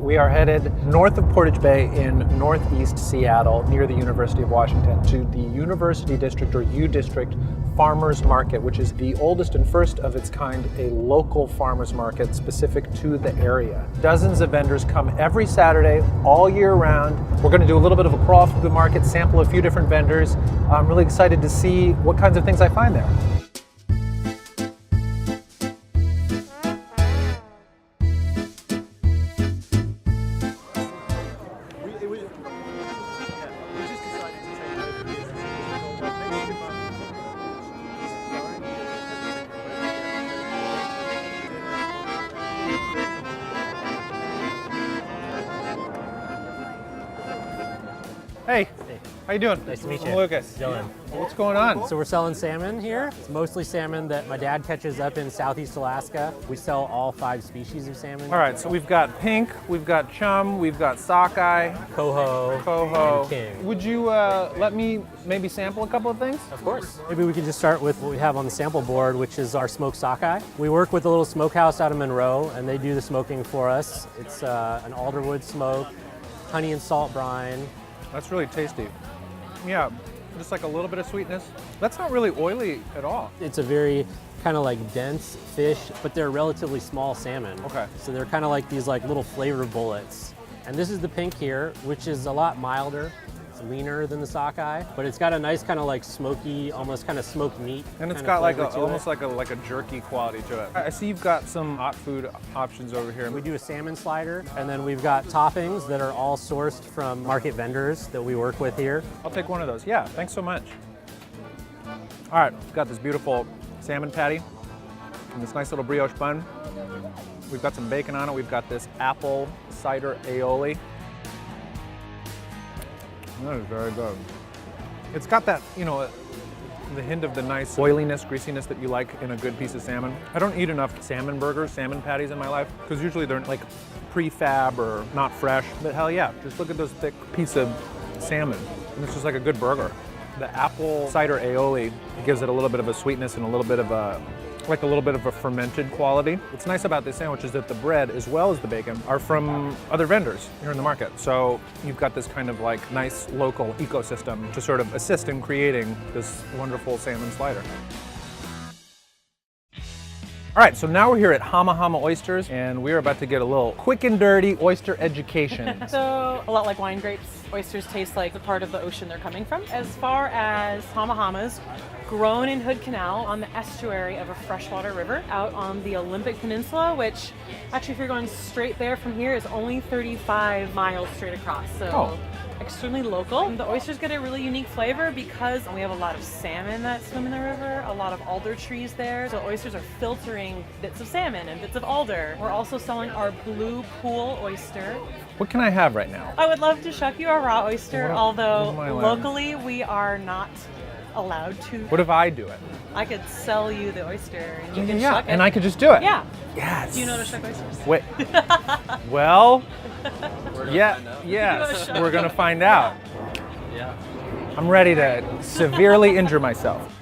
We are headed north of Portage Bay in northeast Seattle near the University of Washington to the University District or U District Farmers Market, which is the oldest and first of its kind, a local farmers market specific to the area. Dozens of vendors come every Saturday all year round. We're going to do a little bit of a crawl through the market, sample a few different vendors. I'm really excited to see what kinds of things I find there. Hey, how you doing? Nice to meet you. I'm Lucas. Dylan. What's going on? So we're selling salmon here. It's mostly salmon that my dad catches up in Southeast Alaska. We sell all 5 species of salmon. All right, so we've got pink, we've got chum, we've got sockeye, Coho, and king. Would you let me maybe sample a couple of things? Of course. Maybe we could just start with what we have on the sample board, which is our smoked sockeye. We work with a little smokehouse out of Monroe, and they do the smoking for us. It's an alderwood smoke, honey and salt brine. That's really tasty. Yeah, just like a little bit of sweetness. That's not really oily at all. It's a very kind of like dense fish, but they're relatively small salmon. Okay. So they're kind of like these like little flavor bullets. And this is the pink here, which is a lot milder. It's leaner than the sockeye, but it's got a nice kind of like smoky, almost kind of smoked meat. And it's kind got of like flavor to almost it. like a jerky quality to it. I see you've got some hot food options over here. We do a salmon slider, and then we've got toppings that are all sourced from market vendors that we work with here. I'll take one of those. Yeah, thanks so much. All right, we've got this beautiful salmon patty and this nice little brioche bun. We've got some bacon on it. We've got this apple cider aioli. That is very good. It's got that, you know, the hint of the nice oiliness, greasiness that you like in a good piece of salmon. I don't eat enough salmon burgers, salmon patties in my life, because usually they're like prefab or not fresh. But hell yeah, just look at those thick piece of salmon. And it's just like a good burger. The apple cider aioli gives it a little bit of a sweetness and a little bit of a fermented quality. What's nice about this sandwich is that the bread, as well as the bacon, are from other vendors here in the market. So you've got this kind of like nice local ecosystem to sort of assist in creating this wonderful salmon slider. All right, so now we're here at Hama Hama Oysters, and we're about to get a little quick and dirty oyster education. So, a lot like wine grapes, oysters taste like the part of the ocean they're coming from. As far as Hama Hamas, grown in Hood Canal on the estuary of a freshwater river out on the Olympic Peninsula, which actually if you're going straight there from here is only 35 miles straight across. So extremely local. The oysters get a really unique flavor because we have a lot of salmon that swim in the river, a lot of alder trees there. So oysters are filtering bits of salmon and bits of alder. We're also selling our blue pool oyster. What can I have right now? I would love to shuck you a raw oyster, although what am I allowed? locally we are not allowed to. What if I do it? I could sell you the oyster and you can Yeah, shuck it. and I could just do it. Yeah. Yes. Do you know how to shuck oysters? Wait. Well, yes, we're gonna find out. Yeah. I'm ready to severely injure myself.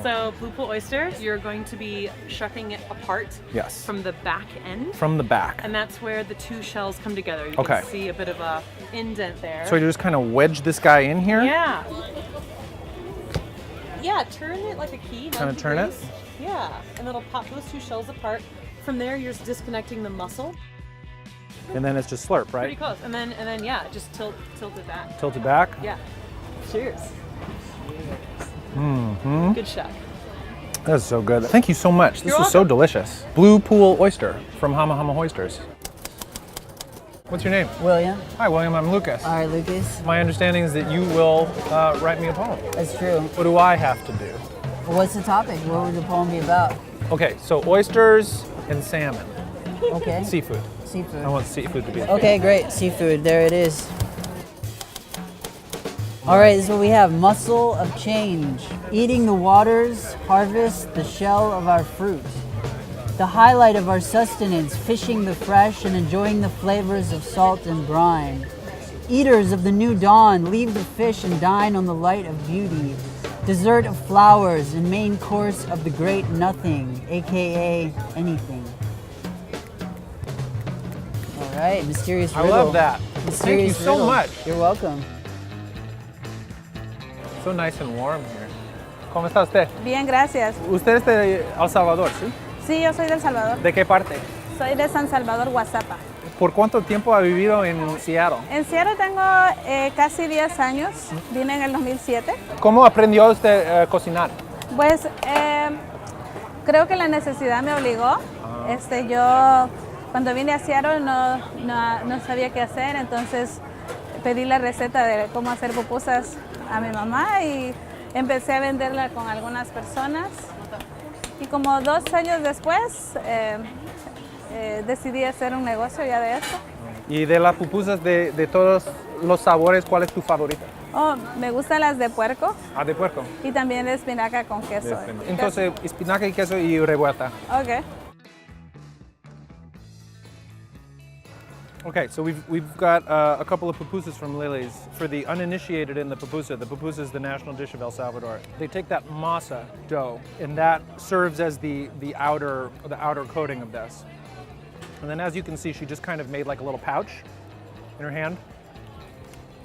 So blue pool oysters, you're going to be shucking it apart Yes. from the back end. From the back. And that's where the two shells come together. You Okay. can see a bit of a indent there. So you just kind of wedge this guy in here? Yeah. Yeah, turn it like a key. Kinda 90 turn it? degrees. Yeah, and it'll pop those two shells apart. From there, you're just disconnecting the muscle. And then it's just slurp, Pretty right? close. And then yeah, just tilt it back. Tilt it back. Yeah. Cheers. Mm-hmm. Good shuck. That's so good. Thank you so much. This You're was so welcome. delicious. Blue pool oyster from Hama Hama Oysters. What's your name? William. Hi, William. I'm Lucas. All right, Lucas. My understanding is that you will write me a poem. That's true. What do I have to do? What's the topic? What would the poem be about? Okay, so oysters and salmon. Okay. Seafood. Seafood. I want seafood to be the Okay, great. Seafood. There it is. All right, this is what we have. Muscle of change. Eating the waters, harvest the shell of our fruit. The highlight of our sustenance, fishing the fresh and enjoying the flavors of salt and brine. Eaters of the new dawn, leave the fish and dine on the light of beauty. Dessert of flowers and main course of the great nothing, aka anything. All right, mysterious I riddle. love that. Thank you Mysterious so riddle. much. You're welcome. So nice and warm here. ¿Cómo está usted? Bien, gracias. Usted es de El Salvador, ¿sí? Sí, yo soy del Salvador. ¿De qué parte? Soy de San Salvador, Guazapa. ¿Por cuánto tiempo ha vivido en Seattle? En Seattle tengo casi 10 años. Vine en el 2007. ¿Cómo aprendió usted a cocinar? Pues creo que la necesidad me obligó. Yo cuando vine a Seattle no sabía qué hacer, entonces pedí la receta de cómo hacer pupusas a mi mamá y empecé a venderla con algunas personas. Y como 2 años después decidí hacer un negocio ya de esto. Y de las pupusas de todos los sabores, ¿cuál es tu favorita? Oh, me gustan las de puerco Ah, de puerco. y también de espinaca con queso. Entonces, espinaca y queso y revuelta. Ok. Okay, so we've got a couple of pupusas from Lily's. For the uninitiated in the pupusa is the national dish of El Salvador. They take that masa dough, and that serves as the outer coating of this. And then, as you can see, she just kind of made like a little pouch in her hand.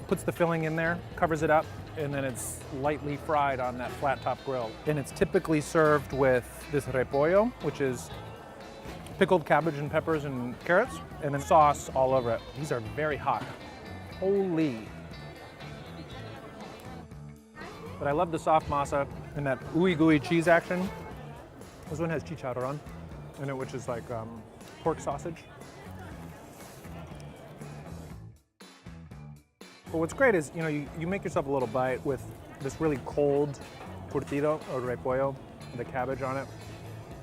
Puts the filling in there, covers it up, and then it's lightly fried on that flat top grill. And it's typically served with this repollo, which is pickled cabbage and peppers and carrots, and then sauce all over it. These are very hot. Holy. But I love the soft masa and that ooey gooey cheese action. This one has chicharrón in it, which is like pork sausage. But what's great is, you make yourself a little bite with this really cold curtido or repollo, the cabbage on it.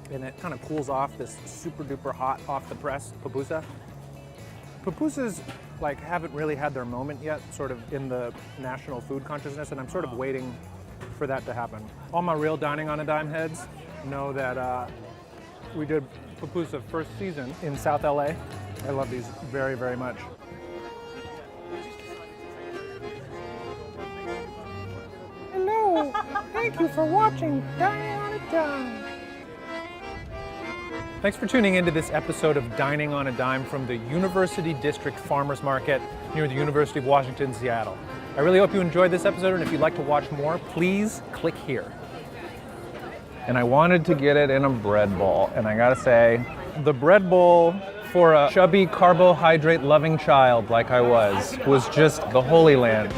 And it kind of cools off this super duper hot off the press pupusa. Pupusas haven't really had their moment yet, sort of in the national food consciousness, and I'm sort of waiting for that to happen. All my real Dining on a Dime heads know that we did pupusa first season in South LA. I love these very, very much. Hello, thank you for watching Dining on a Dime. Thanks for tuning into this episode of Dining on a Dime from the University District Farmers Market near the University of Washington, Seattle. I really hope you enjoyed this episode, and if you'd like to watch more, please click here. And I wanted to get it in a bread bowl, and I gotta say, the bread bowl for a chubby, carbohydrate-loving child like I was just the Holy Land.